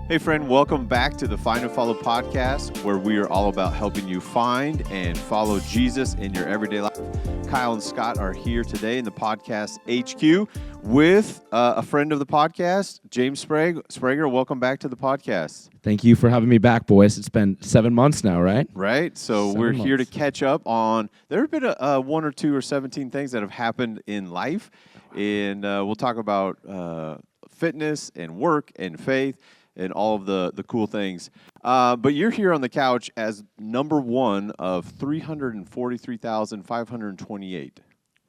Hey friend, welcome back to the Find and Follow podcast, where we are all about helping you find and follow Jesus in your everyday life. Kyle and Scott are here today in the podcast HQ with a friend of the podcast, James Sprague. Sprague, welcome back to the podcast. Thank you for having me back, boys. It's been 7 months now, right? Right. So we're here to catch up on, there have been one or two or 17 things that have happened in life, and we'll talk about fitness and work and faith and all of the cool things. But you're here on the couch as number one of 343,528.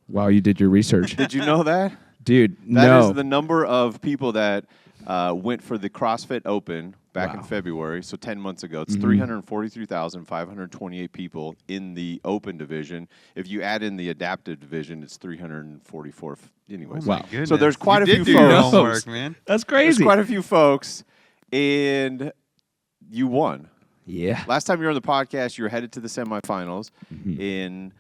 Wow, you did your research. Did you know that? Dude, That is the number of people that went for the CrossFit Open back in February, so 10 months ago. It's 343,528 people in the Open division. If you add in the adaptive division, it's 344. Anyways. Oh my goodness. So there's quite a few do your folks. homework, man. That's crazy. There's quite a few folks, and you won. Yeah. Last time you were on the podcast, you were headed to the semifinals. And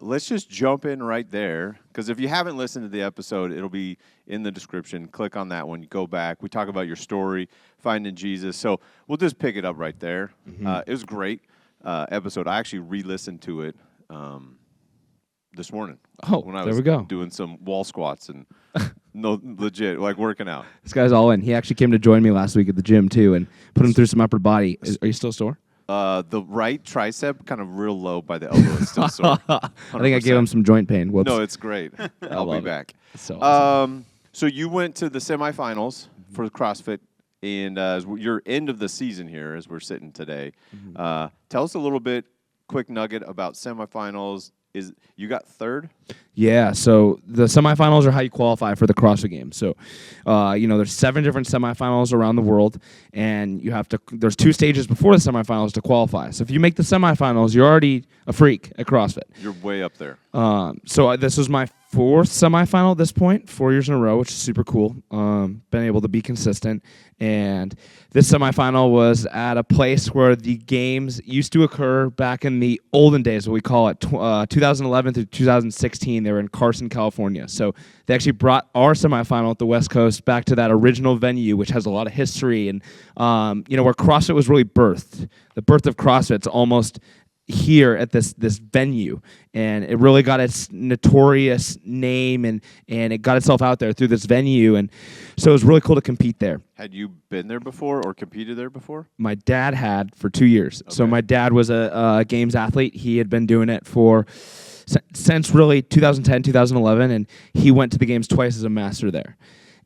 let's just jump in right there, because if you haven't listened to the episode, it'll be in the description. Click on that one. You go back. We talk about your story, finding Jesus. So we'll just pick it up right there. It was a great episode. I actually re-listened to it this morning. When I was doing some wall squats and legit, like working out. This guy's all in. He actually came to join me last week at the gym, too, and put him through some upper body. Are you still sore? The right tricep kind of real low by the elbow is still sore. I think I gave him some joint pain. Whoops. No, it's great. I'll be back. So awesome. So you went to the semifinals for the CrossFit, and your end of the season here as we're sitting today. Tell us a little bit, quick nugget about semifinals. You got third? Yeah, so the semifinals are how you qualify for the CrossFit Games. So, there's 7 different semifinals around the world, and there's 2 stages before the semifinals to qualify. So if you make the semifinals, you're already a freak at CrossFit. You're way up there. So this was my 4th semifinal at this point, 4 years in a row, which is super cool. Been able to be consistent. And this semifinal was at a place where the games used to occur back in the olden days, what we call it, 2011 through 2016. They were in Carson, California. So they actually brought our semifinal at the West Coast back to that original venue, which has a lot of history. And, where CrossFit was really birthed. The birth of CrossFit's almost here at this venue, and it really got its notorious name and it got itself out there through this venue, and so it was really cool to compete there. Had you been there before or competed there before? My dad had for 2 years. Okay. So my dad was a games athlete. He had been doing it since really 2010, 2011, and he went to the games twice as a master there.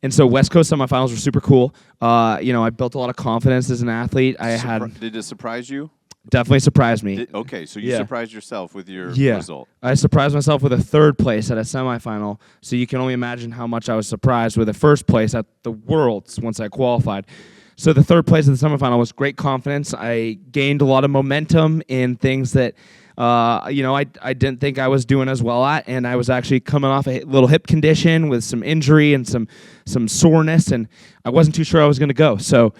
And so West Coast semifinals were super cool. I built a lot of confidence as an athlete. Did it surprise you? Definitely surprised me. So you surprised yourself with your result. I surprised myself with a 3rd place at a semifinal, so you can only imagine how much I was surprised with a 1st place at the Worlds once I qualified. So the 3rd place at the semifinal was great confidence. I gained a lot of momentum in things that I didn't think I was doing as well at, and I was actually coming off a little hip condition with some injury and some soreness, and I wasn't too sure I was going to go. So.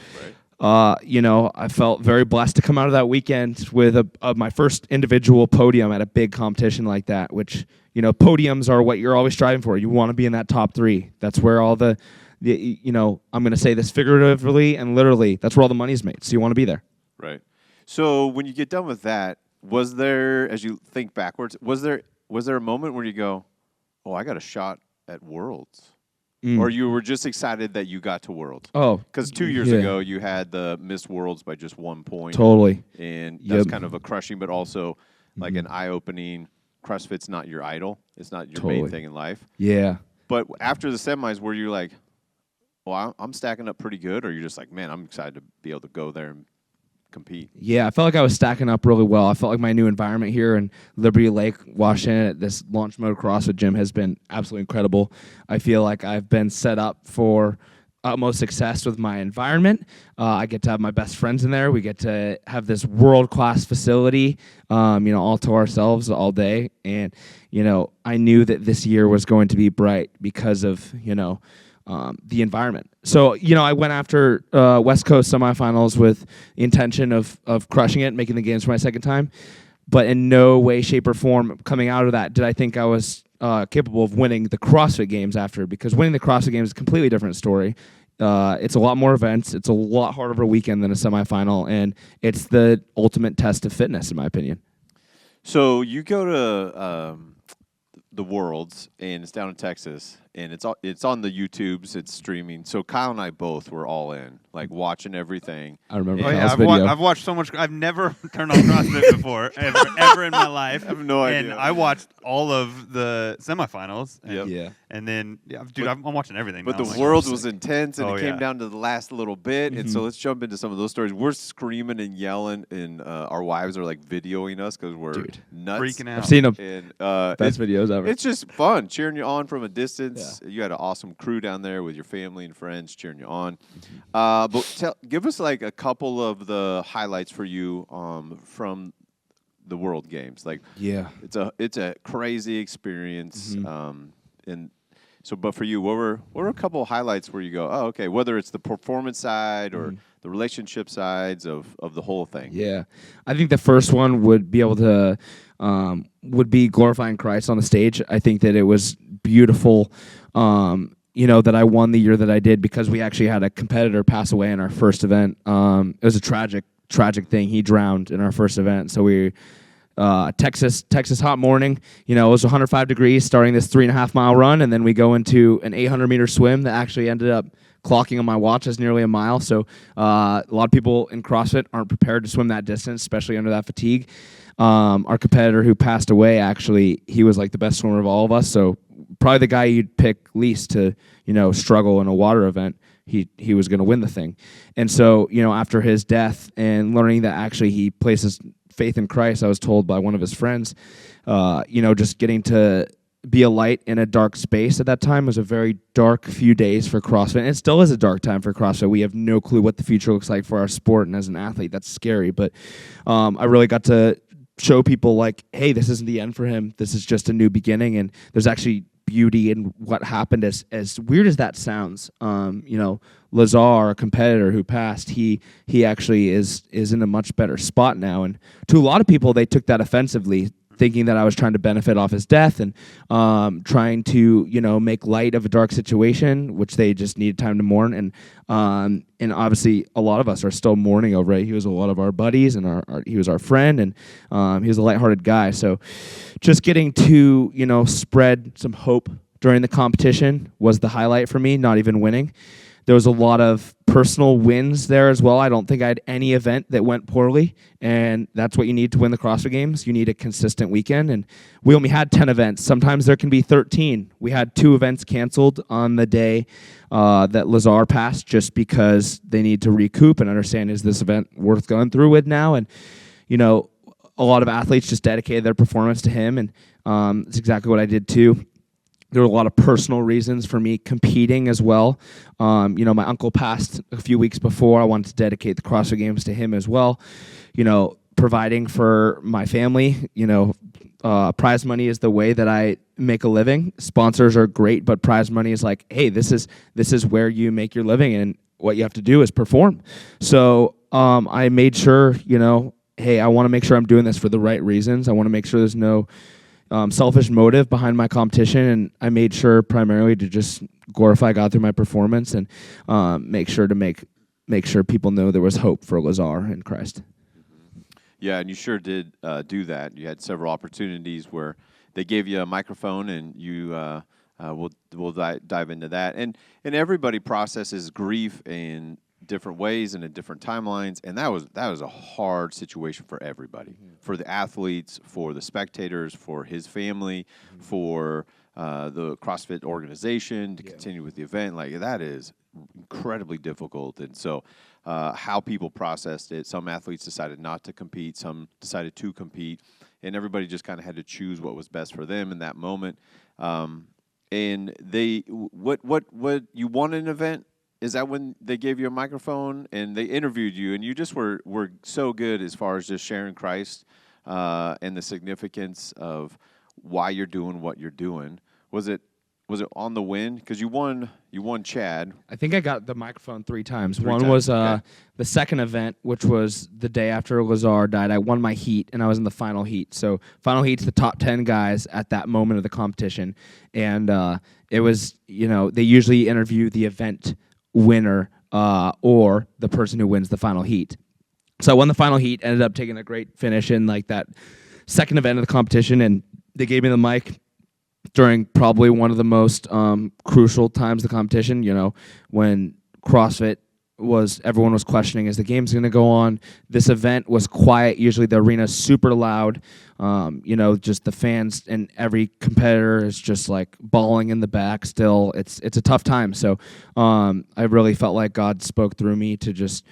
I felt very blessed to come out of that weekend with my first individual podium at a big competition like that, which, podiums are what you're always striving for. You want to be in that top 3. That's where all the I'm going to say this figuratively and literally, that's where all the money's made. So you want to be there. Right. So when you get done with that, was there, as you think backwards, was there a moment where you go, oh, I got a shot at Worlds? Or you were just excited that you got to Worlds? Oh. Because 2 years ago, you had the missed Worlds by just 1 point. Totally. And that's kind of a crushing, but also like an eye-opening, CrossFit's not your idol. It's not your main thing in life. Yeah. But after the semis, were you like, well, I'm stacking up pretty good? Or you're just like, man, I'm excited to be able to go there and compete? Yeah, I felt like I was stacking up really well. I felt like my new environment here in Liberty Lake, Washington, at this Launch Mode CrossFit gym has been absolutely incredible. I feel like I've been set up for utmost success with my environment. I get to have my best friends in there. We get to have this world-class facility, all to ourselves all day. And, I knew that this year was going to be bright because of, the environment. So, I went after West Coast semifinals with the intention of crushing it, making the games for my 2nd time. But in no way, shape, or form coming out of that did I think I was capable of winning the CrossFit Games after, because winning the CrossFit Games is a completely different story. It's a lot more events. It's a lot harder of a weekend than a semifinal, and it's the ultimate test of fitness, in my opinion. So you go to the Worlds, and it's down in Texas, and it's on the YouTubes. It's streaming. So Kyle and I both were all in, like watching everything. I remember Yeah, Kyle's video. I've watched so much. I've never turned on CrossFit before, ever in my life. I have no idea. And I watched all of the semifinals. And, Yeah. And then, dude, I'm watching everything. But now. the Like, Worlds was intense, and Oh, it came yeah. down to the last little bit. And so let's jump into some of those stories. We're screaming and yelling, and our wives are like videoing us because we're nuts. freaking out. I've seen them. And Best videos ever. it's just fun cheering you on from a distance. You had an awesome crew down there with your family and friends cheering you on. But give us like a couple of the highlights for you from the World Games. Like, it's a crazy experience. And so, but for you, what were a couple of highlights where you go, oh, okay, whether it's the performance side or the relationship sides of the whole thing? Yeah, I think the first one would be able to would be glorifying Christ on the stage. I think that it was beautiful, that I won the year that I did, because we actually had a competitor pass away in our first event. It was a tragic thing. He drowned in our first event. So we Texas hot morning. It was 105 degrees starting this 3.5 mile run, and then we go into an 800 meter swim that actually ended up clocking on my watch as nearly a mile. So a lot of people in CrossFit aren't prepared to swim that distance, especially under that fatigue. Our competitor who passed away, actually, he was like the best swimmer of all of us. So probably the guy you'd pick least to, struggle in a water event. He was going to win the thing. And so, after his death and learning that actually he places faith in Christ, I was told by one of his friends, just getting to be a light in a dark space at that time was a very dark few days for CrossFit. And it still is a dark time for CrossFit. We have no clue what the future looks like for our sport, and as an athlete, that's scary. But I really got to show people like, hey, this isn't the end for him. This is just a new beginning, and there's actually beauty in what happened. As weird as that sounds, Lazar, a competitor who passed, he actually is in a much better spot now. And to a lot of people, they took that offensively, thinking that I was trying to benefit off his death and trying to make light of a dark situation, which they just needed time to mourn. And obviously, a lot of us are still mourning over it. He was a lot of our buddies, and he was our friend, and he was a lighthearted guy. So just getting to spread some hope during the competition was the highlight for me, not even winning. There was a lot of personal wins there as well. I don't think I had any event that went poorly, and that's what you need to win the CrossFit Games. You need a consistent weekend, and we only had 10 events. Sometimes there can be 13. We had 2 events canceled on the day that Lazar passed, just because they need to recoup and understand, is this event worth going through with now? And, a lot of athletes just dedicated their performance to him, and it's exactly what I did too. There were a lot of personal reasons for me competing as well. My uncle passed a few weeks before. I wanted to dedicate the CrossFit Games to him as well. Providing for my family. Prize money is the way that I make a living. Sponsors are great, but prize money is like, hey, this is where you make your living, and what you have to do is perform. So I made sure, hey, I want to make sure I'm doing this for the right reasons. I want to make sure there's no selfish motive behind my competition, and I made sure primarily to just glorify God through my performance, and make sure people know there was hope for Lazar in Christ. Yeah, and you sure did do that. You had several opportunities where they gave you a microphone, and you we'll dive into that. And everybody processes grief in different ways and in different timelines, and that was a hard situation for everybody, for the athletes, for the spectators, for his family, for the CrossFit organization to continue with the event. Like, that is incredibly difficult. And so how people processed it, some athletes decided not to compete, some decided to compete, and everybody just kind of had to choose what was best for them in that moment. And what you won an event. Is that when they gave you a microphone and they interviewed you, and you just were so good as far as just sharing Christ and the significance of why you're doing what you're doing? Was it on the win? Because you won Chad. I think I got the microphone 3 times. Three One times, was okay. The second event, which was the day after Lazar died. I won my heat, and I was in the final heat. So final heat's the top 10 guys at that moment of the competition. And it was, they usually interview the event winner or the person who wins the final heat. So I won the final heat, ended up taking a great finish in like that second event of the competition, and they gave me the mic during probably one of the most crucial times of the competition, when CrossFit everyone was questioning, is the games going to go on? This event was quiet. Usually the arena's super loud. Just the fans and every competitor is just like bawling in the back still. It's a tough time. So I really felt like God spoke through me to just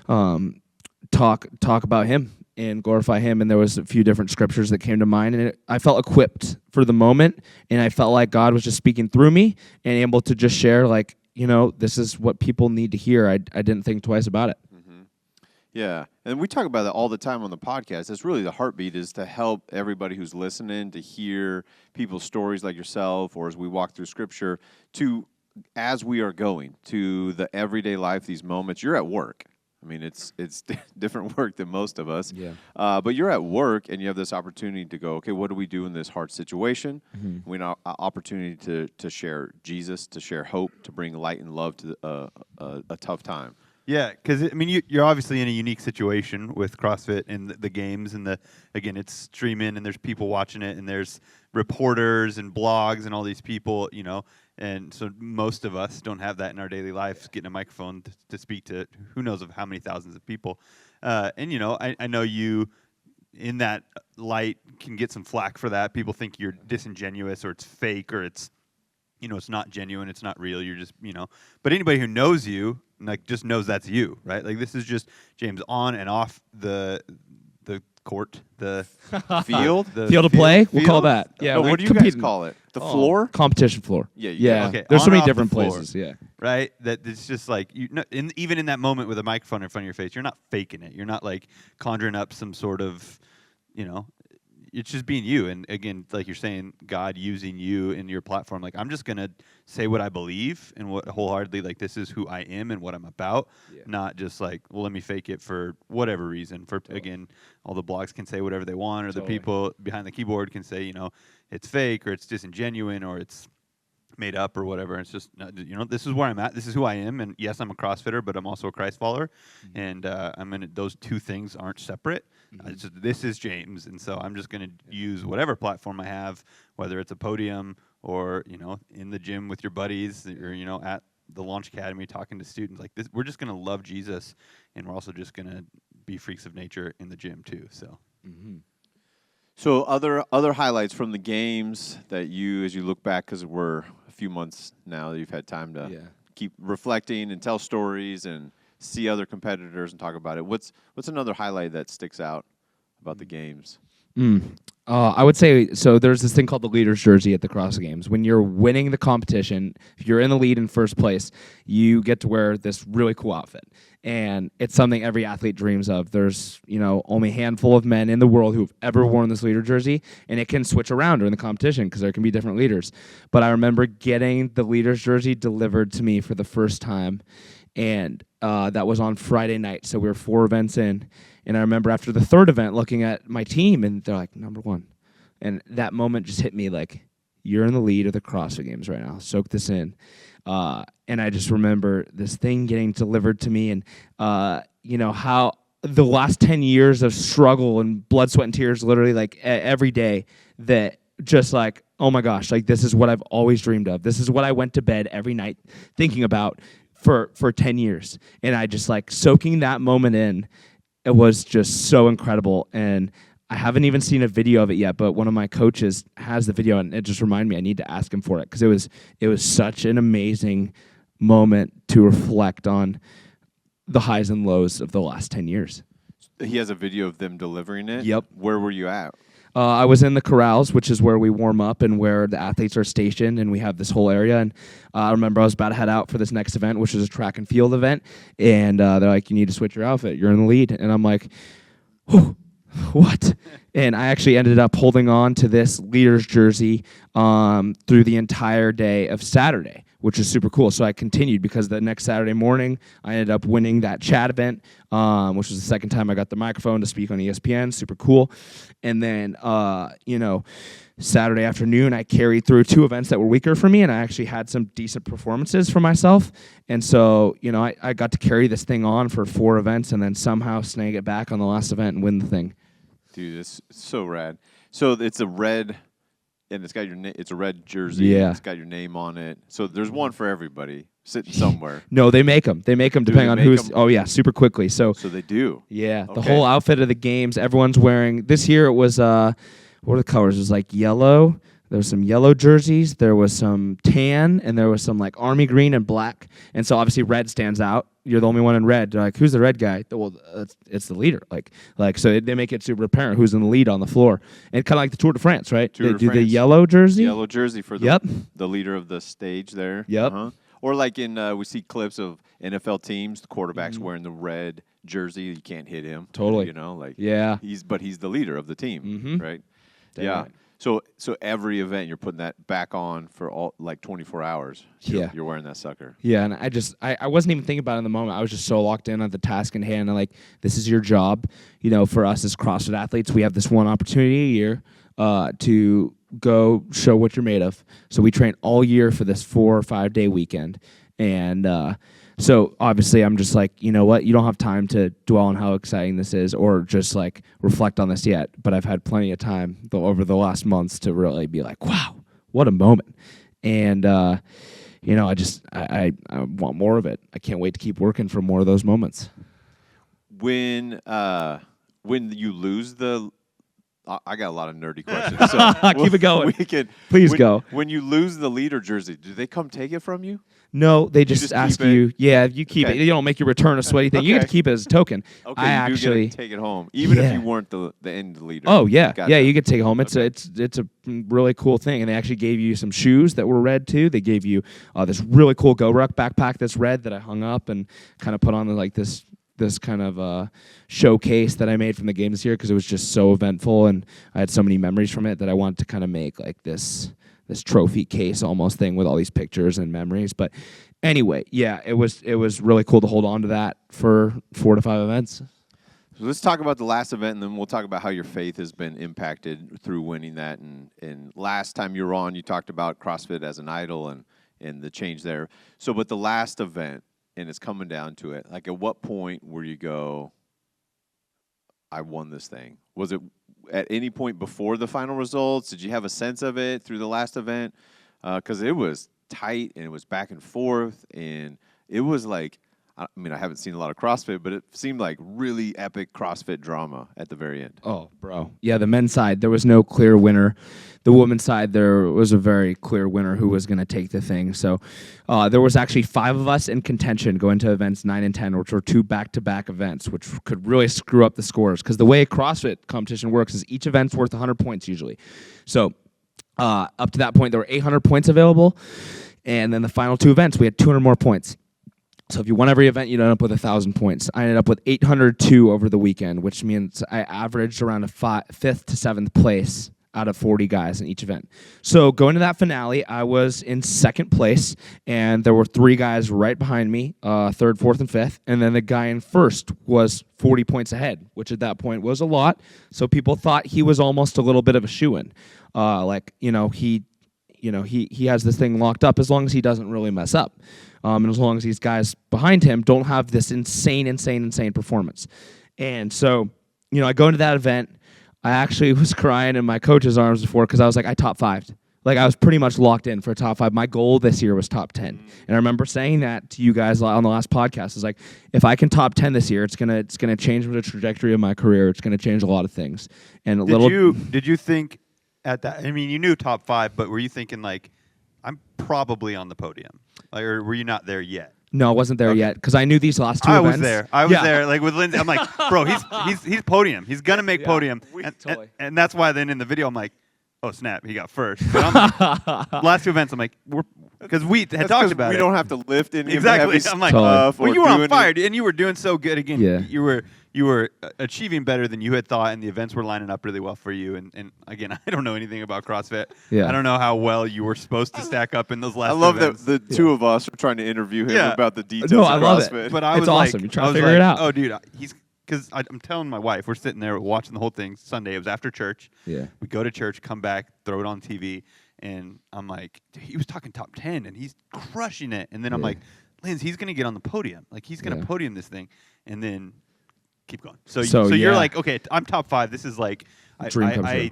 talk about him and glorify him. And there was a few different scriptures that came to mind, and I felt equipped for the moment, and I felt like God was just speaking through me and able to just share, like, this is what people need to hear. I didn't think twice about it. Mm-hmm. Yeah, and we talk about that all the time on the podcast. That's really the heartbeat, is to help everybody who's listening to hear people's stories like yourself, or as we walk through Scripture, as we are going to the everyday life, these moments. You're at work. I mean, it's different work than most of us. Yeah. But you're at work, and you have this opportunity to go, okay, what do we do in this hard situation? Mm-hmm. We have an opportunity to share Jesus, to share hope, to bring light and love to a tough time. Yeah, because you're obviously in a unique situation with CrossFit and the games, and again, it's streaming, and there's people watching it, and there's reporters and blogs and all these people, and so most of us don't have that in our daily lives, getting a microphone to speak to who knows of how many thousands of people, I know you in that light can get some flack for that. People think you're disingenuous, or it's fake, or it's it's not genuine, it's not real. You're just, but anybody who knows you, just knows that's you, right? Like, this is just James on and off the court, the field, field of play. We'll call that. Yeah. No, what do you guys call it? The floor? Competition floor. Yeah. Okay. On There's so and many off different the floor, places. Yeah. Right. That it's just like even in that moment with a microphone in front of your face, you're not faking it. You're not like conjuring up some sort of, it's just being you. And again, like you're saying, God using you in your platform. Like, I'm just gonna say what I believe and what wholeheartedly, like, this is who I am and what I'm about. Yeah. Not just like, well, let me fake it for whatever reason. Again, all the blogs can say whatever they want, or the people behind the keyboard can say, it's fake, or it's disingenuine, or it's made up, or whatever. It's just, this is where I'm at. This is who I am. And yes, I'm a CrossFitter, but I'm also a Christ follower. Mm-hmm. And those two things aren't separate. Mm-hmm. This is James. And so I'm just going to use whatever platform I have, whether it's a podium or, in the gym with your buddies, or, at the Launch Academy talking to students like this. We're just going to love Jesus, and we're also just going to be freaks of nature in the gym too. So. Mm-hmm. So other highlights from the games that as you look back, because we're a few months now that you've had time to keep reflecting and tell stories and see other competitors and talk about it. What's another highlight that sticks out about the games? I would say, so there's this thing called the leader's jersey at the CrossFit Games. When you're winning the competition, if you're in the lead in first place, you get to wear this really cool outfit. And it's something every athlete dreams of. There's, only a handful of men in the world who've ever worn this leader jersey, and it can switch around during the competition because there can be different leaders. But I remember getting the leader's jersey delivered to me for the first time, and that was on Friday night. So we were 4 events in. And I remember after the 3rd event looking at my team, and they're like, number 1. And that moment just hit me like, you're in the lead of the CrossFit Games right now. Soak this in. And I just remember this thing getting delivered to me, and, how the last 10 years of struggle and blood, sweat, and tears, literally like every day, that just like, oh my gosh, like, this is what I've always dreamed of. This is what I went to bed every night thinking about for 10 years. And I just like soaking that moment in. It was just so incredible, and I haven't even seen a video of it yet, but one of my coaches has the video, and it just reminded me I need to ask him for it, because it was such an amazing moment to reflect on the highs and lows of the last 10 years. He has a video of them delivering it? Yep. Where were you at? I was in the corrals, which is where we warm up and where the athletes are stationed, and we have this whole area. And I remember I was about to head out for this next event, which was a track and field event, and they're like, you need to switch your outfit. You're in the lead. And I'm like, what? And I actually ended up holding on to this leader's jersey through the entire day of Saturday, which is super cool. So I continued, because the next Saturday morning, I ended up winning that chat event, which was the second time I got the microphone to speak on ESPN. Super cool. And then, Saturday afternoon, I carried through 2 events that were weaker for me, and I actually had some decent performances for myself. And so, I got to carry this thing on for 4 events and then somehow snag it back on the last event and win the thing. Dude, it's so rad. So it's a red, and it's got your it's a red jersey. Yeah. It's got your name on it. So there's one for everybody sitting somewhere. No, they make them. They make them depending on who's. 'em? Oh yeah, super quickly. So they do. yeah, the Okay. whole outfit of the games. Everyone's wearing. This year it was what are the colors? It was like yellow. There was some yellow jerseys. There was some tan, and there was some like army green and black. And so obviously red stands out. You're the only one in red. They're like, who's the red guy? Well, it's the leader. Like so they make it super apparent who's in the lead on the floor. And kind of like the Tour de France, right? Tour de The France. yellow jersey. Yellow jersey for the leader of the stage there. Yep. Or like in we see clips of NFL teams, the quarterback's wearing the red jersey. You can't hit him. Totally. Yeah. He's the leader of the team, right? Damn yeah. right. So every event you're putting that back on for all like 24 hours. You're wearing that sucker. Yeah, and I wasn't even thinking about it in the moment. I was just so locked in on the task in hand. And like, this is your job. For us as CrossFit athletes, we have this one opportunity a year to go show what you're made of. So we train all year for this 4 or 5 day weekend. And so obviously I'm just like, you know what? You don't have time to dwell on how exciting this is or just like reflect on this yet. But I've had plenty of time over the last months to really be like, wow, what a moment. And, I want more of it. I can't wait to keep working for more of those moments. When you lose I got a lot of nerdy questions. So Keep it going. Please go. When you lose the leader jersey, do they come take it from you? No, they just ask keep it? you. Yeah, you keep it. You don't make you return a sweaty thing. You get to Okay. keep it as a token. Okay, I you actually do get to take it home, even if Yeah. you weren't the end leader. Oh yeah, Gotcha. yeah. You get to take it home. It's Okay. it's a really cool thing, and they actually gave you some shoes that were red too. They gave you this really cool Go Ruck backpack that's red that I hung up and kind of put on like this kind of showcase that I made from the games this year because it was just so eventful and I had so many memories from it that I wanted to kind of make like this trophy case almost thing with all these pictures and memories. But anyway, yeah, it was really cool to hold on to that for 4 to 5 events. So let's talk about the last event, and then we'll talk about how your faith has been impacted through winning that. And last time you were on, you talked about CrossFit as an idol and the change there. So, but the last event, and it's coming down to it, like at what point where you go, I won this thing? Was it at any point before the final results? Did you have a sense of it through the last event? Because it was tight and it was back and forth, and it was like, I mean, I haven't seen a lot of CrossFit, but it seemed like really epic CrossFit drama at the very end. Oh, bro. Yeah, the men's side, there was no clear winner. The women's side, there was a very clear winner who was going to take the thing. So there was actually 5 of us in contention going to events 9 and 10, which were 2 back-to-back events, which could really screw up the scores. Because the way a CrossFit competition works is each event's worth 100 points usually. So up to that point, there were 800 points available. And then the final 2 events, we had 200 more points. So if you won every event, you'd end up with 1,000 points. I ended up with 802 over the weekend, which means I averaged around a 5th to 7th place out of 40 guys in each event. So going to that finale, I was in 2nd place, and there were 3 guys right behind me, 3rd, 4th, and 5th, and then the guy in 1st was 40 points ahead, which at that point was a lot. So people thought he was almost a little bit of a shoo-in. He has this thing locked up as long as he doesn't really mess up. And as long as these guys behind him don't have this insane performance. And so, I go into that event. I actually was crying in my coach's arms before because I was like, I top 5'd. Like, I was pretty much locked in for a top 5. My goal this year was top 10. And I remember saying that to you guys on the last podcast. It's like, if I can top 10 this year, it's gonna change the trajectory of my career. It's gonna change a lot of things. And Did you think at that? I mean, you knew top 5, but were you thinking like, I'm probably on the podium? Like, or were you not there yet? No, I wasn't there yet because I knew these last 2 I events. was there. I was there, like with Lindsay. I'm like, bro, he's podium. He's gonna make podium, and that's why then in the video I'm like, oh snap, he got first. But I'm last 2 events, I'm like, because we had talked about it. We don't have to lift any exactly. of the heavy I'm like, stuff. well, or you were on do fire, and you were doing so good again. Yeah. You were achieving better than you had thought, and the events were lining up really well for you. And again, I don't know anything about CrossFit. Yeah. I don't know how well you were supposed to stack up in those last. I love events. that the 2 of us are trying to interview him about the details No, of I love CrossFit. it. But I It's was awesome. like, You try to figure it out. Oh, dude, because I'm telling my wife, we're sitting there watching the whole thing Sunday. It was after church. Yeah. We go to church, come back, throw it on TV, and I'm like, dude, he was talking top 10, and he's crushing it. And then I'm like, Linz, he's going to get on the podium. Like, he's going to podium this thing. And then keep going. So you're like, okay, I'm top 5. This is like, I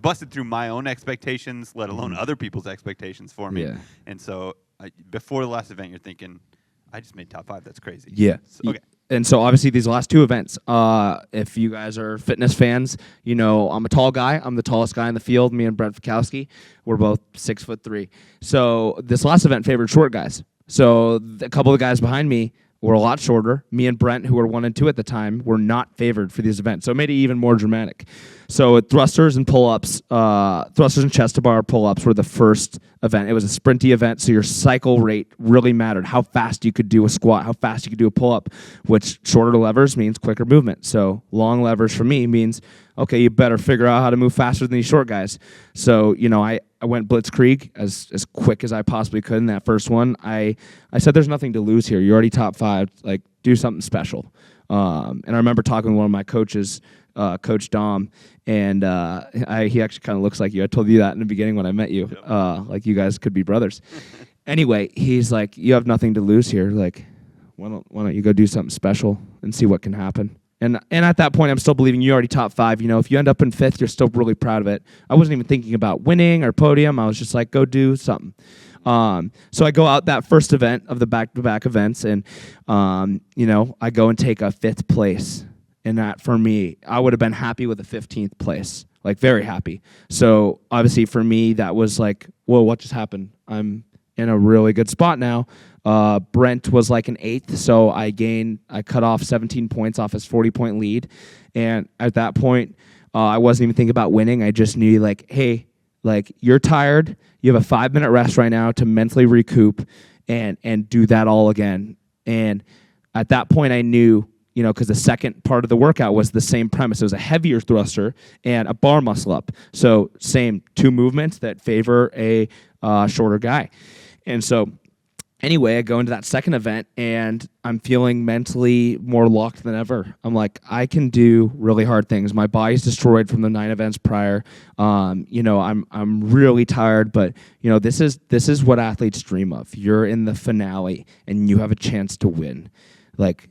busted through my own expectations, let alone other people's expectations for me. Yeah. And so before the last event, you're thinking, I just made top 5. That's crazy. Yeah. So, okay. And so obviously these last 2 events, if you guys are fitness fans, you know I'm a tall guy. I'm the tallest guy in the field. Me and Brent Fikowski, we're both 6'3". So this last event favored short guys. So a couple of guys behind me were a lot shorter. Me and Brent, who were 1 and 2 at the time, were not favored for these events. So it made it even more dramatic. So thrusters and pull-ups, thrusters and chest-to-bar pull-ups were the first event. It was a sprinty event, so your cycle rate really mattered. How fast you could do a squat, how fast you could do a pull-up, which shorter levers means quicker movement. So long levers for me means, okay, you better figure out how to move faster than these short guys. So, you know, I went blitzkrieg as quick as I possibly could in that first one. I said there's nothing to lose here. You're already top 5. Like, do something special. And I remember talking with one of my coaches, Coach Dom, and he actually kind of looks like you. I told you that in the beginning when I met you. Like, you guys could be brothers. Anyway, he's like, you have nothing to lose here. Like, why don't you go do something special and see what can happen? And at that point, I'm still believing you already top 5. You know, if you end up in 5th, you're still really proud of it. I wasn't even thinking about winning or podium. I was just like, go do something. So I go out that first event of the back-to-back events, and, you know, I go and take a 5th place. And that, for me, I would have been happy with a 15th place, like very happy. So obviously for me, that was like, whoa, what just happened? I'm in a really good spot now. Brent was like an 8th, so I cut off 17 points off his 40-point lead. And at that point, I wasn't even thinking about winning. I just knew, like, hey, like, you're tired. You have a 5-minute rest right now to mentally recoup and do that all again. And at that point, I knew, you know, because the second part of the workout was the same premise. It was a heavier thruster and a bar muscle up. So same 2 movements that favor a shorter guy. And so anyway, I go into that second event, and I'm feeling mentally more locked than ever. I'm like, I can do really hard things. My body's destroyed from the 9 events prior. You know, I'm really tired, but you know, this is what athletes dream of. You're in the finale, and you have a chance to win. Like,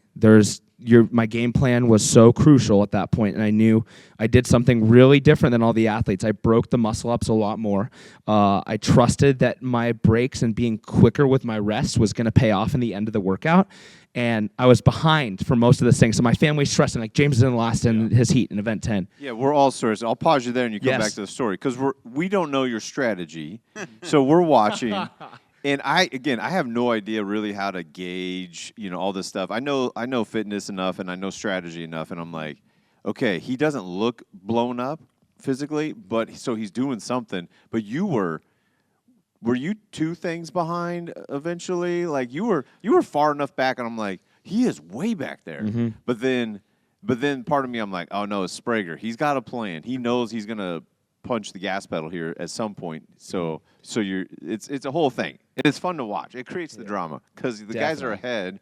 my game plan was so crucial at that point, and I knew I did something really different than all the athletes. I broke the muscle ups a lot more. I trusted that my breaks and being quicker with my rest was going to pay off in the end of the workout, and I was behind for most of this thing. So my family's stressing, like, James is in last in his heat in event 10. Yeah, we're all stressed. I'll pause you there, and you come back to the story, because we don't know your strategy, so we're watching. And I have no idea really how to gauge, you know, all this stuff. I know fitness enough, and I know strategy enough, and I'm like, okay, he doesn't look blown up physically, but so he's doing something. But were you 2 things behind eventually? Like, you were far enough back, and I'm like, he is way back there. Mm-hmm. But then part of me, I'm like, oh no, it's Sprague. He's got a plan. He knows he's gonna punch the gas pedal here at some point. So it's a whole thing. It's fun to watch. It creates the drama because the guys are ahead,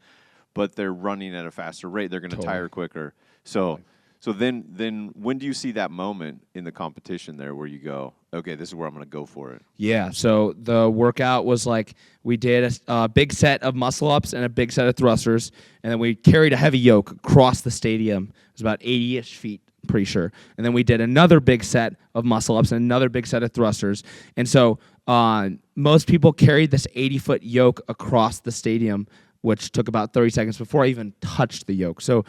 but they're running at a faster rate. They're going to tire quicker. So then when do you see that moment in the competition there where you go, okay, this is where I'm going to go for it? Yeah. So the workout was like, we did a big set of muscle ups and a big set of thrusters, and then we carried a heavy yoke across the stadium. It was about 80-ish feet. Pretty sure. And then we did another big set of muscle ups and another big set of thrusters. And so most people carried this 80-foot yoke across the stadium, which took about 30 seconds before I even touched the yoke. So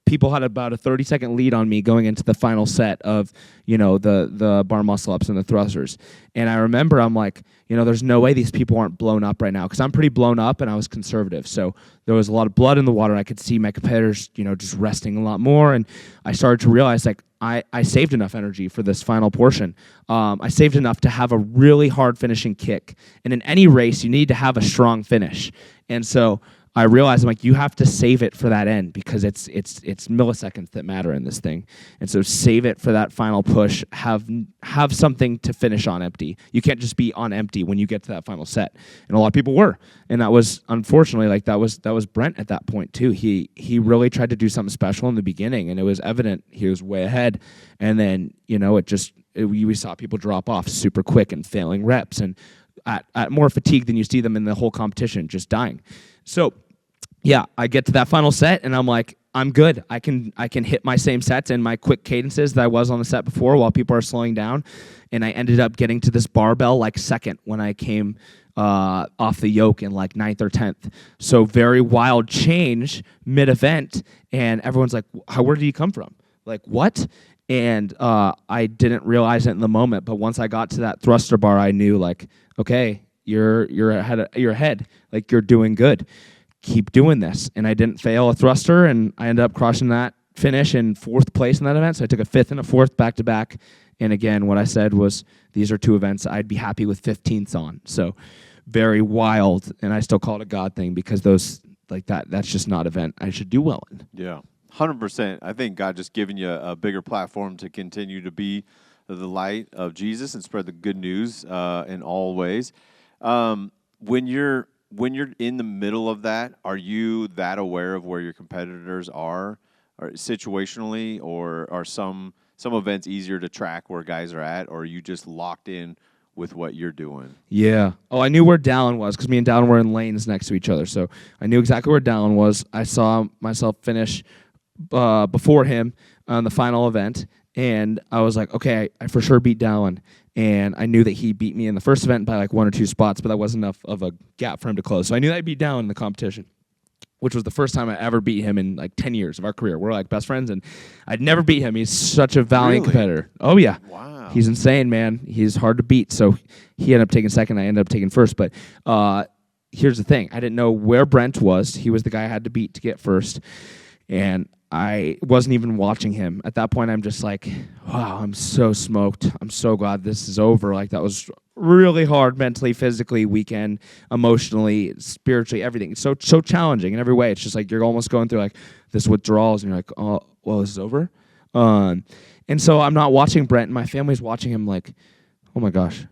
people had about a 30-second lead on me going into the final set of, you know, the bar muscle ups and the thrusters. And I remember I'm like, you know, there's no way these people aren't blown up right now, because I'm pretty blown up and I was conservative. So there was a lot of blood in the water. I could see my competitors, you know, just resting a lot more. And I started to realize, like, I saved enough energy for this final portion. I saved enough to have a really hard finishing kick. And in any race, you need to have a strong finish. And so I realized I'm like, you have to save it for that end because it's milliseconds that matter in this thing. And so save it for that final push. Have something to finish on empty. You can't just be on empty when you get to that final set. And a lot of people were. And that was unfortunately like that was Brent at that point too. He really tried to do something special in the beginning, and it was evident he was way ahead. And then, we saw people drop off super quick and failing reps and at more fatigue than you see them in the whole competition, just dying. So yeah, I get to that final set and I'm like, I'm good. I can hit my same sets and my quick cadences that I was on the set before while people are slowing down. And I ended up getting to this barbell like second when I came off the yoke in like 9th or 10th. So very wild change mid-event. And everyone's like, where did you come from? Like, what? And I didn't realize it in the moment. But once I got to that thruster bar, I knew like, okay, you're ahead. Like, you're doing good. Keep doing this. And I didn't fail a thruster, and I ended up crossing that finish in 4th place in that event. So I took a 5th and a 4th back-to-back. And again, what I said was these are 2 events I'd be happy with 15ths on. So very wild, and I still call it a God thing because those like that's just not an event I should do well in. Yeah, 100%. I think God just giving you a bigger platform to continue to be the light of Jesus and spread the good news in all ways. When you're in the middle of that, are you that aware of where your competitors are, or situationally, or are some events easier to track where guys are at, or are you just locked in with what you're doing? Yeah. Oh, I knew where Dallin was because me and Dallin were in lanes next to each other. So I knew exactly where Dallin was. I saw myself finish before him on the final event, and I was like, okay, I for sure beat Dallin. And I knew that he beat me in the first event by like 1 or 2 spots, but that wasn't enough of a gap for him to close. So I knew that I'd beat Dallin in the competition, which was the first time I ever beat him in like 10 years of our career. We're like best friends, and I'd never beat him. He's such a valiant competitor. Oh, yeah. Wow. He's insane, man. He's hard to beat. So he ended up taking second. I ended up taking first. But here's the thing. I didn't know where Brent was. He was the guy I had to beat to get first. And I wasn't even watching him. At that point, I'm just like, wow, I'm so smoked. I'm so glad this is over. Like, that was really hard mentally, physically, weekend, emotionally, spiritually, everything. It's so challenging in every way. It's just like you're almost going through like this withdrawals, and you're like, oh, well, this is over. And so I'm not watching Brent, and my family's watching him like, oh my gosh.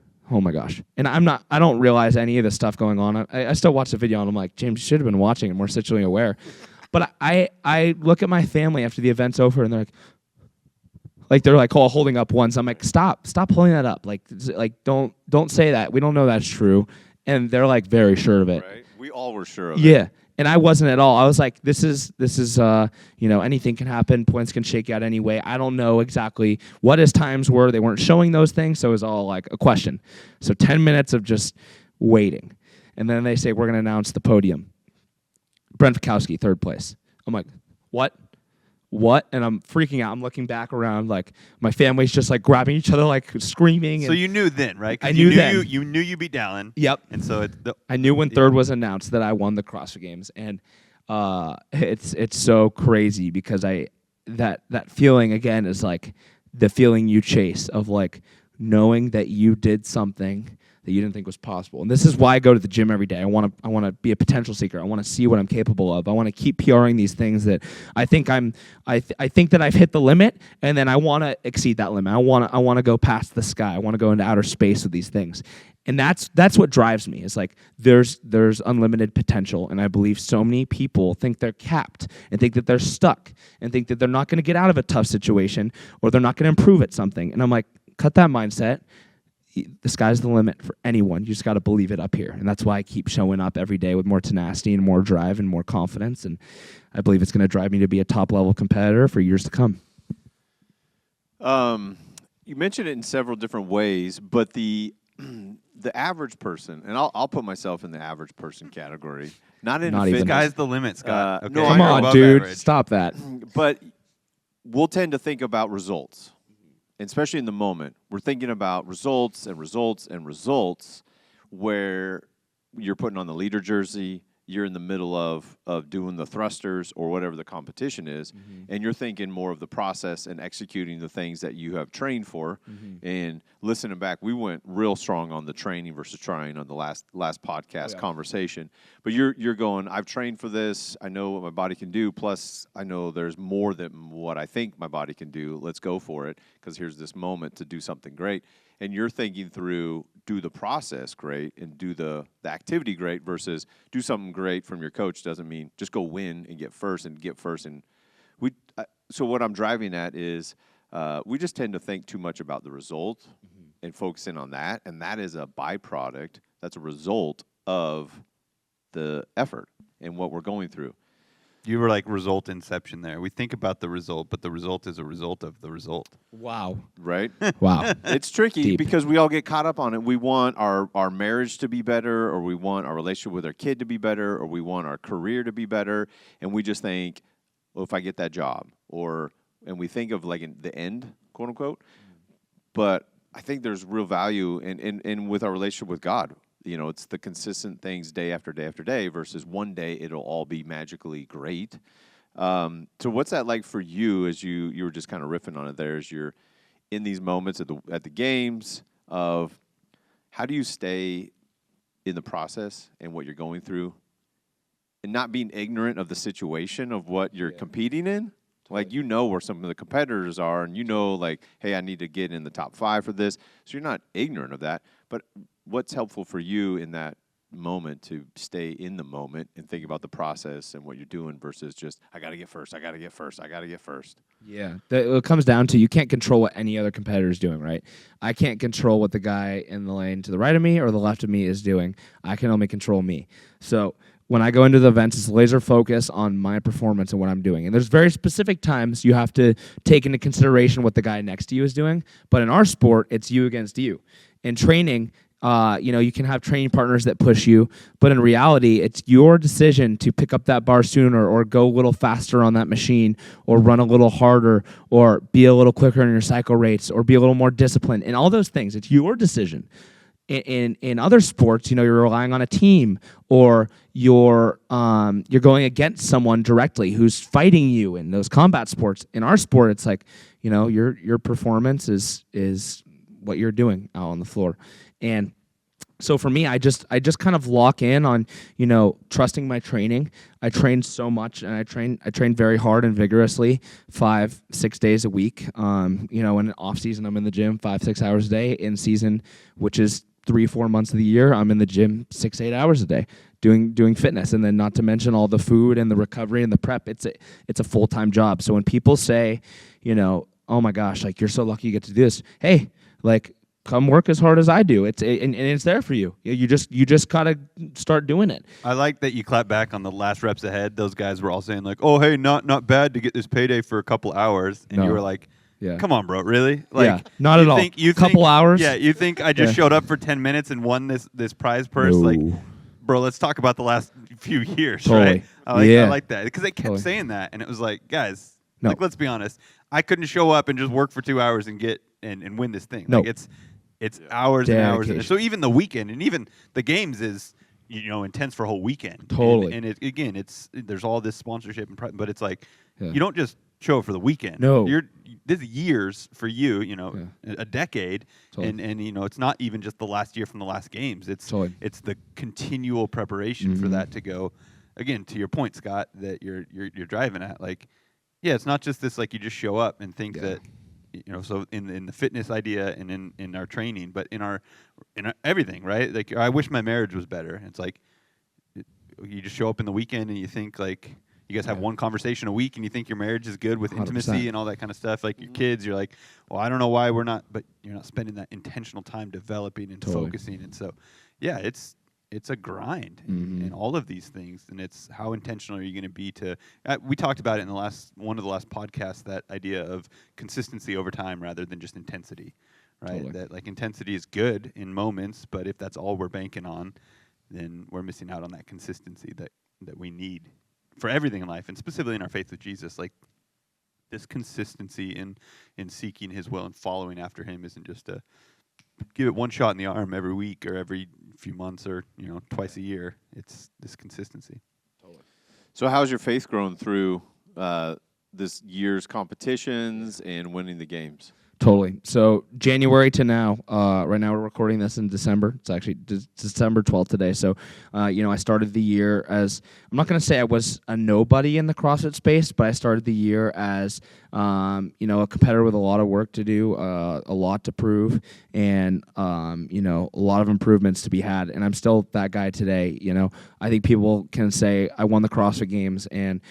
And I don't realize any of this stuff going on. I still watch the video, and I'm like, James, you should have been watching and more situationally aware. But I look at my family after the event's over, and they're like, oh, holding up ones. I'm like, stop holding that up. Like don't say that. We don't know that's true. And they're like very sure of it. Right? We all were sure of it. Yeah. And I wasn't at all. I was like, this is anything can happen. Points can shake out anyway. I don't know exactly what his times were. They weren't showing those things, so it was all like a question. So 10 minutes of just waiting. And then they say, we're going to announce the podium. Brent Fikowski, 3rd place. I'm like, what? And I'm freaking out. I'm looking back around, like my family's just like grabbing each other, like screaming. So you knew then, right? I knew then. You knew you beat Dallin. Yep. And so I knew when 3rd was announced that I won the CrossFit Games, and it's so crazy because that feeling again is like the feeling you chase of like knowing that you did something that you didn't think was possible. And this is why I go to the gym every day. I want to be a potential seeker. I want to see what I'm capable of. I want to keep PRing these things that I think I think that I've hit the limit, and then I want to exceed that limit. I want to go past the sky. I want to go into outer space with these things. And that's what drives me. It's like there's unlimited potential, and I believe so many people think they're capped and think that they're stuck and think that they're not going to get out of a tough situation or they're not going to improve at something. And I'm like, cut that mindset. The sky's the limit for anyone. You just got to believe it up here. And that's why I keep showing up every day with more tenacity and more drive and more confidence. And I believe it's going to drive me to be a top-level competitor for years to come. You mentioned it in several different ways, but the average person, and I'll put myself in the average person category, not Even fitness. Sky's the limit, Scott. Okay. No, Come I know. on, dude. Average. Stop that. But we'll tend to think about results. And especially in the moment, we're thinking about results and results and results where you're putting on the leader jersey you're in the middle of doing the thrusters or whatever the competition is, and you're thinking more of the process and executing the things that you have trained for. And listening back, we went real strong on the training versus trying on the last podcast conversation. But you're going, I've trained for this. I know what my body can do. Plus, I know there's more than what I think my body can do. Let's go for it, because here's this moment to do something great. And you're thinking through, do the process great and do the activity great versus do something great from your coach doesn't mean just go win and get first. And so what I'm driving at is we just tend to think too much about the result and focus in on that. And that is a byproduct. That's a result of the effort and what we're going through. You were like result inception there. We think about the result, but the result is a result of the result. Wow. Right? Wow. It's tricky Deep. because we all get caught up on it. We want our marriage to be better, or we want our relationship with our kid to be better, or we want our career to be better. And we just think, well, if I get that job, and we think of like in the end, quote unquote. But I think there's real value in with our relationship with God. You know, it's the consistent things day after day after day versus one day it'll all be magically great. So what's that like for you as you were just kind of riffing on it there as you're in these moments at the games of how do you stay in the process and what you're going through and not being ignorant of the situation of what you're competing in? Like, you know where some of the competitors are and you know, like, hey, I need to get in the top 5 for this. So you're not ignorant of that. But what's helpful for you in that moment to stay in the moment and think about the process and what you're doing versus just, I got to get first, I got to get first, I got to get first. Yeah. It comes down to you can't control what any other competitor is doing, right? I can't control what the guy in the lane to the right of me or the left of me is doing. I can only control me. So when I go into the events, it's laser focus on my performance and what I'm doing. And there's very specific times you have to take into consideration what the guy next to you is doing. But in our sport, it's you against you. In training, you can have training partners that push you, but in reality, it's your decision to pick up that bar sooner or go a little faster on that machine or run a little harder or be a little quicker in your cycle rates or be a little more disciplined. And all those things, it's your decision. In other sports, you're relying on a team or you're going against someone directly who's fighting you in those combat sports. In our sport, it's like, your performance is what you're doing out on the floor. And so for me, I just kind of lock in on, trusting my training. I train so much and I train very hard and vigorously 5-6 days a week. In off season, I'm in the gym 5-6 hours a day. In season, which is 3-4 months of the year, I'm in the gym 6-8 hours a day doing fitness. And then not to mention all the food and the recovery and the prep, it's a full-time job. So when people say, oh my gosh, like you're so lucky you get to do this. Hey, like, come work as hard as I do. And it's there for you. You just gotta start doing it. I like that you clap back on the last reps ahead. Those guys were all saying like, "Oh, hey, not bad to get this payday for a couple hours," and you were like, Yeah. Come on, bro, really? Like, not at all. Couple hours? Yeah, you think I just showed up for 10 minutes and won this prize purse? No. Like, bro, let's talk about the last few years, right? I like that because they kept saying that, and it was like, guys, like, let's be honest. I couldn't show up and just work for 2 hours and get and win this thing. No. Like, it's hours and hours. And so even the weekend and even the games is intense for a whole weekend. Totally. And there's all this sponsorship but it's like you don't just show up for the weekend. No. This is years for you, a decade. Totally. And it's not even just the last year from the last games. It's the continual preparation for that to go. Again, to your point, Scott, that you're driving at, like, it's not just this like you just show up and think that so in the fitness idea and in our training, but in our everything, right? Like, I wish my marriage was better. It's like you just show up in the weekend and you think like you guys have one conversation a week and you think your marriage is good with 100%. Intimacy and all that kind of stuff. Like your kids, you're like, well, I don't know why we're not, but you're not spending that intentional time developing and focusing. And so, it's a grind in all of these things, and it's how intentional are you going to be to. We talked about it in one of the last podcasts, that idea of consistency over time rather than just intensity, right? Totally. That like intensity is good in moments, but if that's all we're banking on, then we're missing out on that consistency that we need for everything in life, and specifically in our faith with Jesus. Like, this consistency in seeking His will and following after Him isn't just a give it one shot in the arm every week or every few months or twice a year. It's this consistency. So how's your faith grown through this year's competitions and winning the games? Totally. So January to now, right now we're recording this in December. It's actually December 12th today. So, I started the year as, I'm not going to say I was a nobody in the CrossFit space, but I started the year as, a competitor with a lot of work to do, a lot to prove, and, a lot of improvements to be had. And I'm still that guy today. I think people can say I won the CrossFit Games and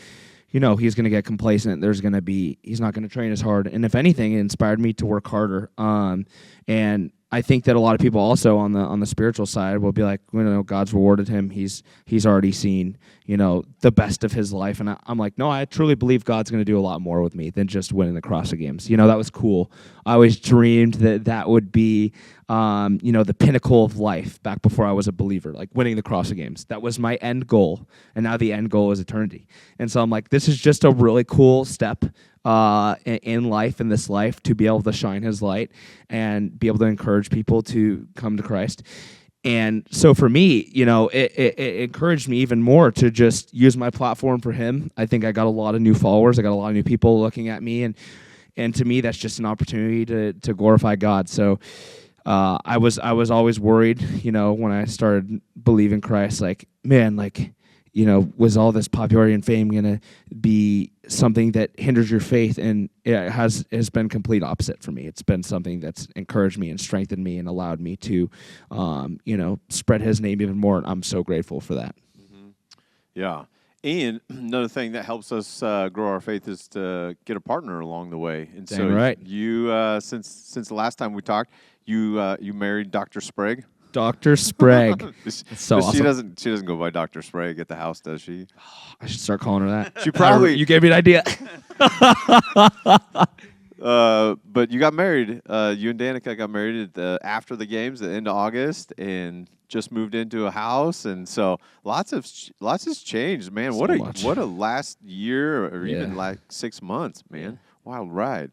he's going to get complacent. He's not going to train as hard. And if anything, it inspired me to work harder. And I think that a lot of people also on the spiritual side will be like, God's rewarded him. He's already seen, the best of his life. And I'm like, no, I truly believe God's going to do a lot more with me than just winning the CrossFit Games. That was cool. I always dreamed that would be, the pinnacle of life back before I was a believer, like winning the CrossFit Games. That was my end goal. And now the end goal is eternity. And so I'm like, this is just a really cool step in life, in this life, to be able to shine his light and be able to encourage people to come to Christ. And so for me, it encouraged me even more to just use my platform for him. I think I got a lot of new followers. I got a lot of new people looking at me. And to me, that's just an opportunity to glorify God. So I was always worried, when I started believing Christ, was all this popularity and fame going to be something that hinders your faith? And it has been complete opposite for me. It's been something that's encouraged me and strengthened me and allowed me to, spread his name even more. And I'm so grateful for that. Mm-hmm. Yeah. And another thing that helps us grow our faith is to get a partner along the way. And Dang right. You, since the last time we talked, you married Dr. Sprague. Dr. Sprague. So awesome. She doesn't go by Dr. Sprague at the house, does she? I should start calling her that. She probably. You gave me an idea. But you got married. You and Danica got married after the games, at the end of August, and just moved into a house. And so lots has changed, man. So what a last year or even like 6 months, man. Wild ride.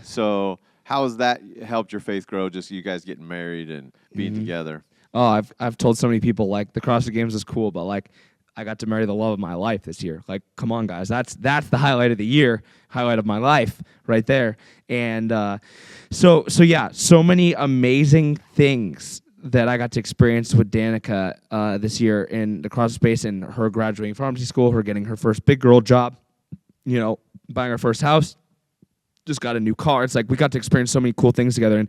So how has that helped your faith grow? Just you guys getting married and being together. Oh, I've told so many people, like, the CrossFit Games is cool, but like, I got to marry the love of my life this year. Like, come on, guys, that's the highlight of the year, highlight of my life, right there. And so many amazing things that I got to experience with Danica this year in the CrossFit space, and her graduating pharmacy school, her getting her first big girl job, buying her first house. Just got a new car. It's like we got to experience so many cool things together. And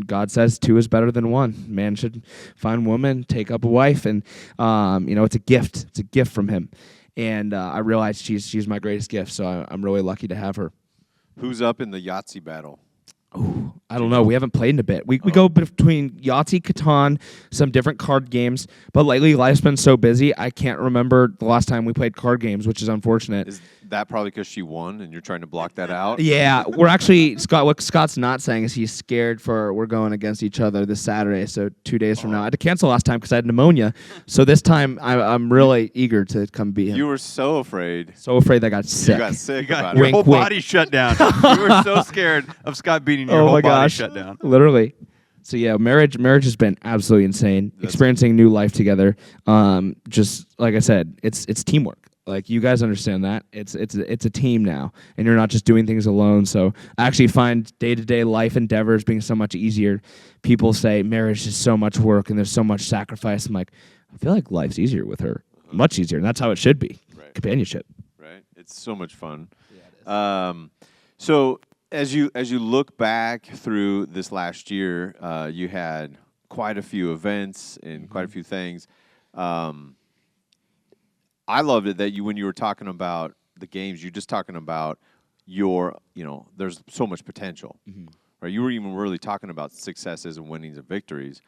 God says 2 is better than 1. Man should find woman, take up a wife, and it's a gift. It's a gift from Him. And I realized she's my greatest gift. So I'm really lucky to have her. Who's up in the Yahtzee battle? Oh, I don't know. We haven't played in a bit. We go between Yahtzee, Catan, some different card games. But lately, life's been so busy, I can't remember the last time we played card games, which is unfortunate. Is that probably because she won and you're trying to block that out? Yeah, we're actually, what Scott's not saying is he's scared we're going against each other this Saturday, so 2 days from now. I had to cancel last time because I had pneumonia. So this time, I'm really eager to come beat him. You were so afraid. So afraid that I got sick. You got sick. Your whole body shut down. You were so scared of Scott beating your whole body shut down. Literally. So yeah, marriage has been absolutely insane. Experiencing new life together. Just like I said, it's teamwork. Like, you guys understand that it's a team now, and you're not just doing things alone. So I actually find day-to-day life endeavors being so much easier. People say marriage is so much work and there's so much sacrifice. I'm like, I feel like life's easier with her, much easier, and that's how it should be. Right. Companionship. Right. It's so much fun. Yeah, it is. So as you look back through this last year, you had quite a few events and quite a few things. I loved it that when you were talking about the games, you're just talking about there's so much potential, right? You were even really talking about successes and winnings and victories.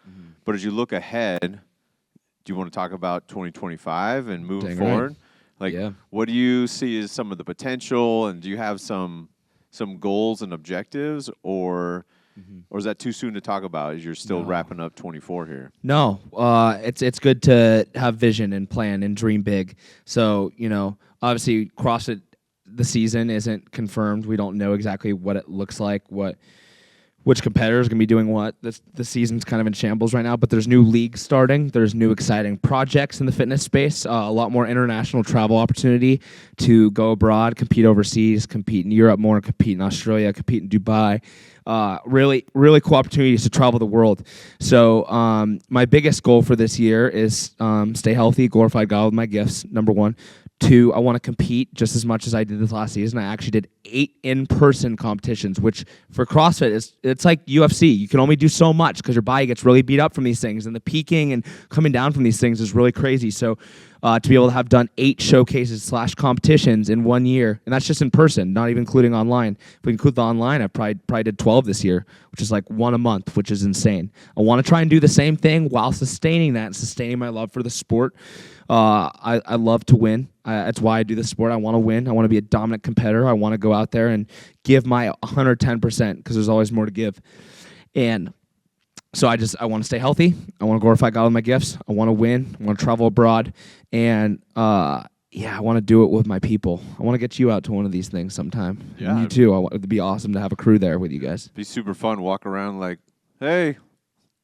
But as you look ahead, do you want to talk about 2025 and moving forward? Right. What do you see as some of the potential, and do you have some goals and objectives, or is that too soon to talk about as you're still wrapping up 24 here? No, it's good to have vision and plan and dream big. So, obviously CrossFit, the season isn't confirmed. We don't know exactly what it looks like, what which competitors going to be doing what. The season's kind of in shambles right now, but there's new leagues starting. There's new exciting projects in the fitness space, a lot more international travel opportunity to go abroad, compete overseas, compete in Europe more, compete in Australia, compete in Dubai. Really, really cool opportunities to travel the world. So my biggest goal for this year is stay healthy, glorify God with my gifts, number one. 2, I want to compete just as much as I did this last season. I actually did 8 in-person competitions, which for CrossFit, it's like UFC. You can only do so much because your body gets really beat up from these things, and the peaking and coming down from these things is really crazy. So to be able to have done 8 showcases / competitions in 1 year, and that's just in person, not even including online. If we include the online, I probably did 12 this year, which is like 1 a month, which is insane. I want to try and do the same thing while sustaining that, sustaining my love for the sport. I love to win. That's why I do the sport. I want to win. I want to be a dominant competitor. I want to go out there and give my 110% because there's always more to give. And so I want to stay healthy. I want to glorify God with my gifts. I want to win. I want to travel abroad. And I want to do it with my people. I want to get you out to one of these things sometime. Yeah. And you too. It'd be awesome to have a crew there with you guys. Be super fun. Walk around like, hey,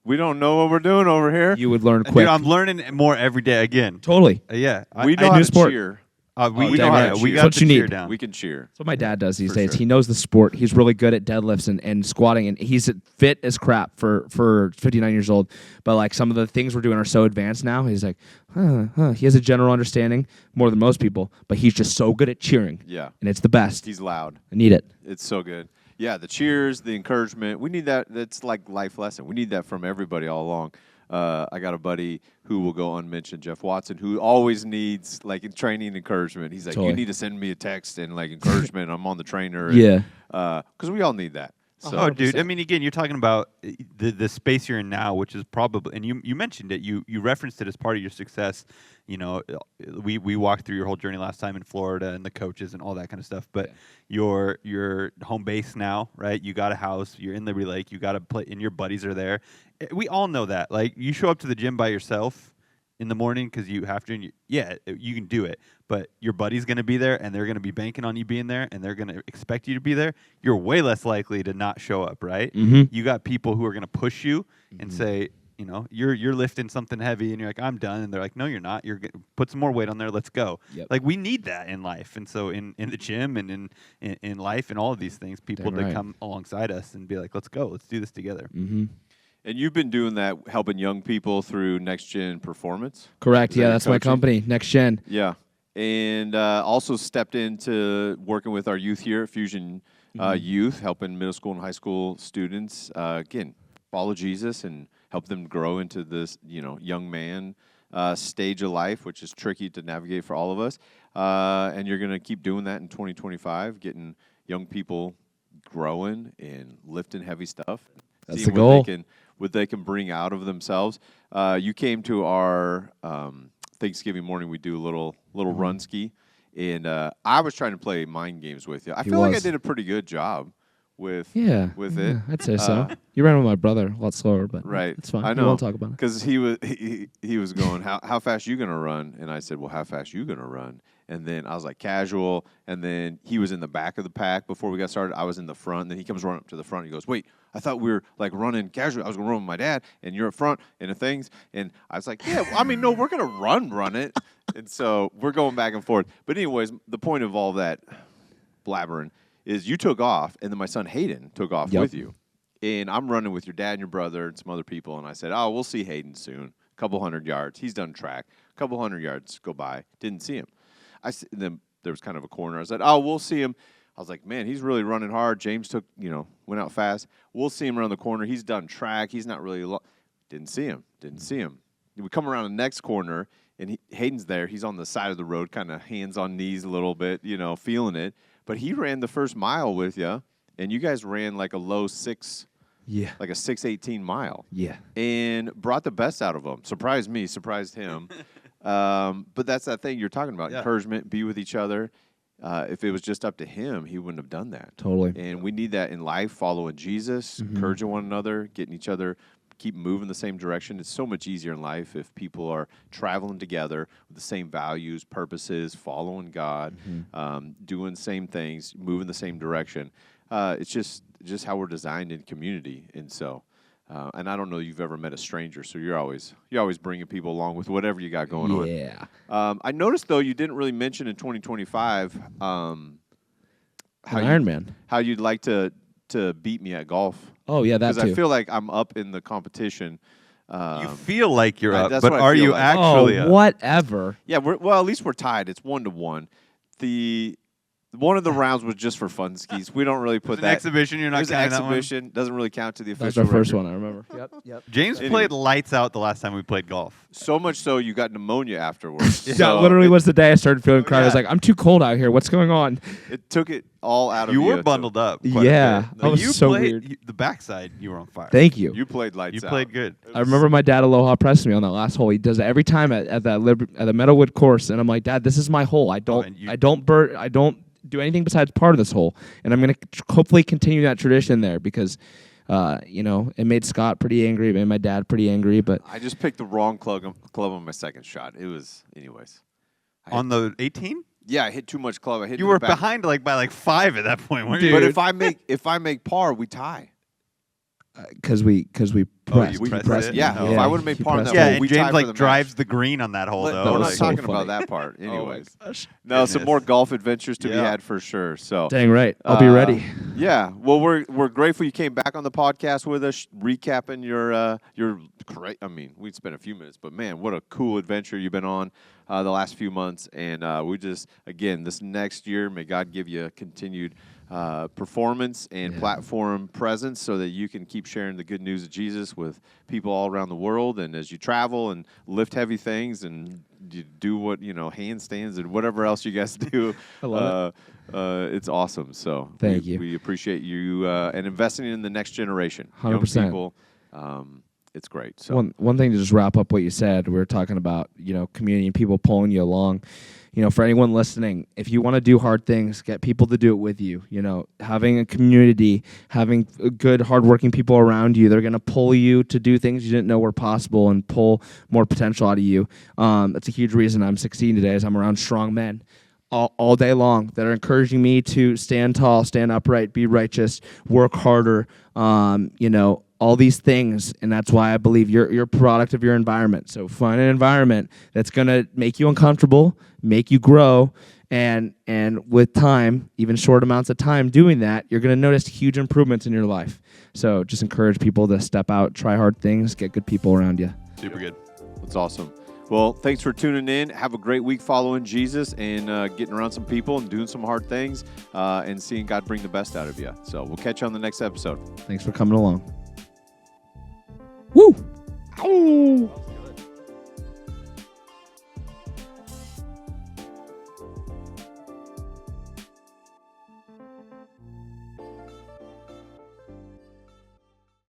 we don't know what we're doing over here. You would learn quick. Dude, I'm learning more every day again. Totally. Yeah. We know I how knew to sport. cheer. We know how to we cheer. got That's the what you cheer need. down. We can cheer. That's what my dad does these For days. sure. He knows the sport. He's really good at deadlifts and squatting, and he's fit as crap for 59 years old. But like some of the things we're doing are so advanced now. He's like, He has a general understanding more than most people, but he's just so good at cheering. Yeah. And it's the best. He's loud. I need it. It's so good. Yeah, the cheers, the encouragement. We need that. That's like life lesson. We need that from everybody all along. I got a buddy who will go unmentioned, Jeff Watson, who always needs like training encouragement. He's like, Totally. you need to send me a text and like encouragement. I'm on the trainer. Yeah. Because we all need that. So, Oh, dude. I mean, again, you're talking about the space you're in now, which is probably, and you mentioned it. You referenced it as part of your success. You know, we walked through your whole journey last time in Florida and the coaches and all that kind of stuff. But your home base now, right? You got a house. You're in Liberty Lake. You got to play, and your buddies are there. We all know that. Like, you show up to the gym by yourself in the morning because you have to. And you can do it. But your buddy's going to be there, and they're going to be banking on you being there, and they're going to expect you to be there. You're way less likely to not show up, right? Mm-hmm. You got people who are going to push you and say, you know, you're lifting something heavy, and you're like, I'm done, and they're like, no, you're not. You're put some more weight on there. Let's go. Yep. Like, we need that in life, and so in the gym and in life and all of these things, people Damn to right. come alongside us and be like, let's go, let's do this together. Mm-hmm. and you've been doing that, helping young people through Next Gen Performance. Correct. Is that Yeah, your that's my coaching? company, Next Gen. Yeah. And also stepped into working with our youth here at Fusion Youth, helping middle school and high school students, again, follow Jesus and help them grow into this, young man stage of life, which is tricky to navigate for all of us. And you're going to keep doing that in 2025, getting young people growing and lifting heavy stuff. That's seeing the goal. what they can bring out of themselves. You came to our Thanksgiving morning. We do a little run ski, and I was trying to play mind games with you. I feel like I did a pretty good job with it. I'd say so. You ran with my brother a lot slower, but Right. it's fine. I We know. won't talk about it. Because he was going, how fast you gonna run? And I said, well, how fast you gonna run? And then I was like, casual. And then he was in the back of the pack before we got started. I was in the front. And then he comes running up to the front. He goes, wait, I thought we were like running casual. I was gonna run with my dad, and you're up front and the things. And I was like, yeah, I mean, no, we're gonna run it. And so we're going back and forth. But anyways, the point of all that blabbering is you took off, and then my son Hayden took off Yep. with you. And I'm running with your dad and your brother and some other people. And I said, oh, we'll see Hayden soon. A couple 100 yards. He's done track. A couple 100 yards go by. Didn't see him. Then there was kind of a corner. I said, oh, we'll see him. I was like, man, he's really running hard. James went out fast. We'll see him around the corner. He's done track. He's not really Didn't see him. We come around the next corner, and Hayden's there. He's on the side of the road, kind of hands on knees a little bit, feeling it. But he ran the first mile with you, and you guys ran like a low 6, Yeah. like a 6:18 mile, Yeah. and brought the best out of him. Surprised me, surprised him. But that's that thing you're talking about, Yeah. encouragement, be with each other. If it was just up to him, he wouldn't have done that. Totally. And we need that in life, following Jesus, encouraging one another, getting each other, keep moving the same direction. It's so much easier in life if people are traveling together with the same values, purposes, following God, doing the same things, moving the same direction. it's just how we're designed in community, and so. And I don't know you've ever met a stranger, so you're always bringing people along with whatever you got going on. Yeah. I noticed though you didn't really mention in 2025 Ironman. how you'd like to beat me at golf. Oh yeah, that Because too. I feel like I'm up in the competition. You feel like you're up, that's but what I are feel you like. actually oh, up? whatever. Yeah, well, at least we're tied. It's 1-1. One of the rounds was just for fun skis. We don't really It was put an that. exhibition. You're It not was an counting that one. exhibition. Doesn't really count to the That's official our first record. one. I remember. Yep. James Anyway. played lights out the last time we played golf. So much so you got pneumonia afterwards. That So literally was the day I started feeling crowded. I was yeah. like, I'm too cold out here. What's going on? It took it all out of You you. were bundled up. quite a Yeah, bit. that was you so played, weird. The backside, you were on fire. Thank you. You played lights You out. played good. I remember my dad Aloha pressing me on that last hole. He does it every time at the Meadowwood course, and I'm like, Dad, this is my hole. I don't do anything besides part of this hole, and I'm gonna hopefully continue that tradition there because, it made Scott pretty angry, it made my dad pretty angry, but I just picked the wrong club on my second shot. It was, anyways. On the 18? Yeah, I hit too much club. I hit. You to were the back. behind by 5 at that point, weren't Dude. you? But if I make par, we tie. because we pressed. you pressed pressed it? Yeah, Oh. if I would have made he par on pressed that yeah, hole, and we James tie for the drives match. the green on that hole, But though. we're was not so talking funny. about that part. Anyways, gosh. no, some Goodness. more golf adventures to be Yeah. had for sure. So Dang right, I'll be ready. Yeah, well, we're grateful you came back on the podcast with us, recapping your great. I mean, we spent a few minutes, but man, what a cool adventure you've been on the last few months, and we just again this next year, may God give you a continued performance and platform presence so that you can keep sharing the good news of Jesus with people all around the world. And as you travel and lift heavy things and you do what, handstands and whatever else you guys do, I love it's awesome. So Thank you. We appreciate you and investing in the next generation. 100%. Young people. It's great. So One thing to just wrap up what you said, we were talking about, community and people pulling you along. For anyone listening, if you want to do hard things, get people to do it with you. Having a community, having good, hardworking people around you, they're going to pull you to do things you didn't know were possible and pull more potential out of you. That's a huge reason I'm succeeding today is I'm around strong men all day long that are encouraging me to stand tall, stand upright, be righteous, work harder, all these things, and that's why I believe you're a product of your environment. So find an environment that's going to make you uncomfortable, make you grow, and with time, even short amounts of time doing that, you're going to notice huge improvements in your life. So just encourage people to step out, try hard things, get good people around you. Super good. that's awesome. Well, thanks for tuning in. Have a great week following Jesus and getting around some people and doing some hard things and seeing God bring the best out of you. So we'll catch you on the next episode. Thanks for coming along. Woo! Ow!